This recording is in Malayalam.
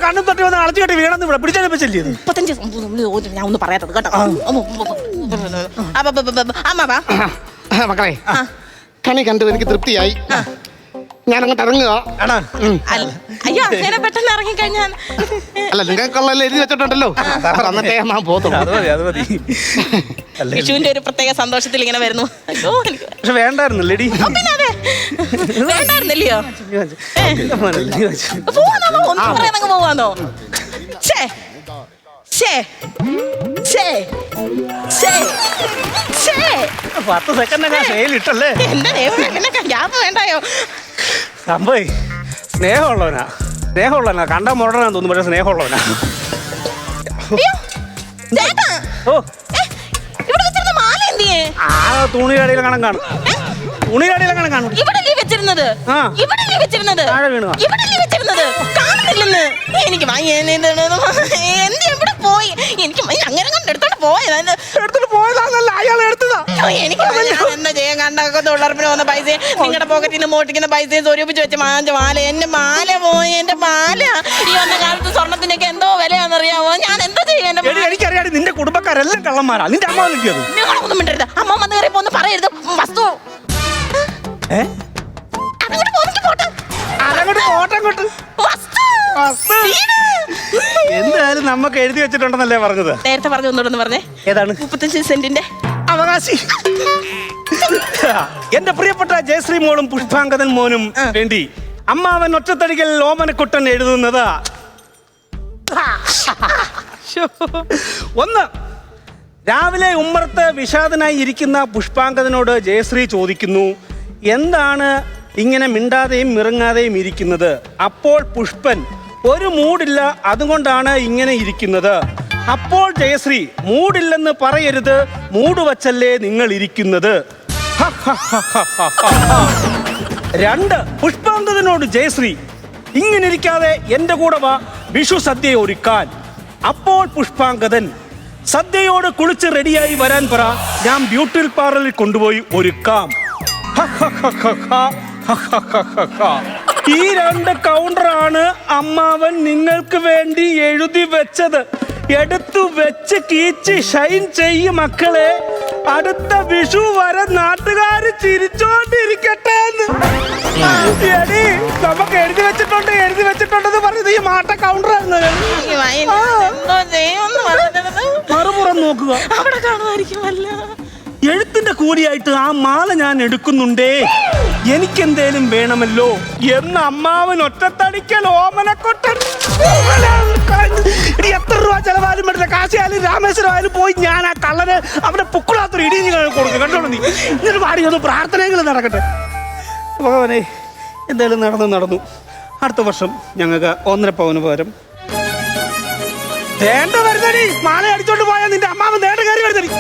കണ്ണും തൊട്ടി വന്ന് അളച്ചു കെട്ടി വീണെന്ന് ഇവിടെ പിടിച്ചെടുപ്പിച്ചില്ലേ 35 ഞാൻ ഒന്ന് പറയാത്തത് കേട്ടോ. അമ്മാവാ മക്കളെ കണി കണ്ടു എനിക്ക് തൃപ്തിയായി. ഞാനങ്ങോട്ട് ഇറങ്ങുക. അയ്യോ അങ്ങനെ പെട്ടെന്ന് ഇറങ്ങിക്കഴിഞ്ഞാൽ അല്ല നിങ്ങൾക്കുള്ള എഴുതി വെച്ചിട്ടുണ്ടല്ലോ അന്നത്തെ ഞാൻ പോകത്തുള്ളൂ. വിഷുവിന്റെ ഒരു പ്രത്യേക സന്തോഷത്തിൽ ഇങ്ങനെ വരുന്നു. പക്ഷെ വേണ്ടായിരുന്നില്ലേടി. പിന്നെ അതെ വേണ്ടായിരുന്നില്ലയോ? ഒന്നും പറയാനങ്ങ് പോവാന്നോ? പത്ത് സെക്കൻഡ് ഇട്ടല്ലേ എന്റെ ദൈവം ഗ്യാപ്പ് വേണ്ടായോ? സംഭവം സ്നേഹമുള്ളവനാ കണ്ട മുരടനാ തോന്നുന്നു. പക്ഷെ സ്നേഹമുള്ളവനാ. ഓ ആ തുണികടയിൽ കാണാൻ കാണും. തുണികടയിലെ കാണും. ഇവിടല്ലേ വെച്ചിരുന്നത്? കാണുന്നില്ലെന്ന് എനിക്ക് എവിടെ പോയി? എനിക്ക് അങ്ങനെ കണ്ട് എടുത്തോണ്ട് പോയതാണല്ല അയാൾ എടുത്തതാ. എനിക്ക് എന്താ ചെയ്യാൻ? കണ്ടൊക്കെ തൊഴിലുറപ്പിന് വന്ന പൈസ നിങ്ങളുടെ പോക്കറ്റിൽ നിന്ന് മോട്ടിക്കുന്ന പൈസ സ്വരൂപിച്ച് വെച്ച മാല എന്റെ മാല പോയി. എന്റെ മാല ഈ വന്ന കാലത്ത് സ്വർണത്തിനൊക്കെ എന്തോ വിലയാണെന്നറിയാമോ? ഞാൻ എന്താ ചെയ്യാൻ? എനിക്കറിയാം നിന്റെ കുടുംബക്കാരെല്ലാം കള്ളന്മാരാ. നിന്റെ അമ്മ കിട്ടിയത് നിങ്ങളൊന്നും മിണ്ടരുത്. അമ്മ വന്ന് കയറിയപ്പോ ഒന്ന് പറയരുത്. വസ്തു എന്തായാലും നമുക്ക് എഴുതി വെച്ചിട്ടുണ്ടെന്നല്ലേ പറഞ്ഞത്? നേരത്തെ പറഞ്ഞു ഒന്നുകൂടെ പറഞ്ഞേ. ഏതാണ്? 35 സെന്റിന്റെ അവകാശി. എന്റെ പ്രിയപ്പെട്ട ജയശ്രീ മോളും പുഷ്പാങ്കദൻ മോനും വേണ്ടി അമ്മാവൻ ഒറ്റത്തടിക്കൽ ഓമനക്കുട്ടൻ എഴുതുന്നത് 1. രാവിലെ ഉമ്മറത്ത് വിഷാദനായി ഇരിക്കുന്ന പുഷ്പാങ്കദനോട് ജയശ്രീ ചോദിക്കുന്നു, എന്താണ് ഇങ്ങനെ മിണ്ടാതെയും മിറങ്ങാതെയും ഇരിക്കുന്നത്? അപ്പോൾ പുഷ്പൻ, ഒരു മൂടില്ല, അതുകൊണ്ടാണ് ഇങ്ങനെ ഇരിക്കുന്നത്. അപ്പോൾ ജയശ്രീ, മൂടില്ലെന്ന് പറയരുത്, മൂട് വച്ചല്ലേ നിങ്ങൾ ഇരിക്കുന്നത്. 2. പുഷ്പാങ്കദനോട് ജയശ്രീ, ഇങ്ങനെ ഇരിക്കാതെ എന്റെ കൂടെ വാ, വിഷു സദ്യ ഒരുക്കാൻ. അപ്പോൾ പുഷ്പാങ്കദൻ, സദ്യയോട് കുളിച്ച് റെഡിയായി വരാൻ പറ, ഞാൻ ബ്യൂട്ടി പാർലറിൽ കൊണ്ടുപോയി ഒരുക്കാം. ഈ 2 കൗണ്ടറാണ് അമ്മാവൻ നിങ്ങൾക്ക് വേണ്ടി എഴുതി വെച്ചത്. എടുത്തു വെച്ച് കീച്ച് ഷൈൻ ചെയ്യും മക്കളെ. അടുത്ത വിഷു വരെ നാട്ടുകാര് ചിരിച്ചോണ്ടിരിക്കട്ടെ എന്ന്. നമുക്ക് എഴുതി വെച്ചിട്ടുണ്ടെന്ന് പറഞ്ഞത് ഈ മാട്ട കൗണ്ടറായിരുന്നു. മറുപുറം നോക്കുക, അവിടെ കാണുമായിരിക്കുമല്ല. എഴുത്തിന്റെ കൂടിയായിട്ട് ആ മാല ഞാൻ എടുക്കുന്നുണ്ടേ, എനിക്കെന്തേലും വേണമല്ലോ എന്ന് അമ്മാവൻ ഒറ്റത്തടിക്കൽ ഓമനക്കൊട്ടൻ. എത്ര രൂപ ചെലവായാലും പറ്റില്ല, കാശിയായാലും രാമേശ്വരം ആയാലും പോയി ഞാൻ ആ കള്ളന് അവന്റെ പുക്കുളാത്തൊരു ഇടി കൊടുക്കും. കണ്ടോളൂ നീ ഇന്നൊരു പാടിയൊന്ന് പ്രാർത്ഥനകൾ നടക്കട്ടെ. ഭഗവാനെ, എന്തായാലും നടന്നു. അടുത്ത വർഷം ഞങ്ങൾക്ക് 1.5 പവന് പകരം വേണ്ട വരുന്നടി. മാല അടിച്ചോണ്ട് പോയാൽ നിന്റെ അമ്മാവൻ നേടെ കയറി വരുന്നടി.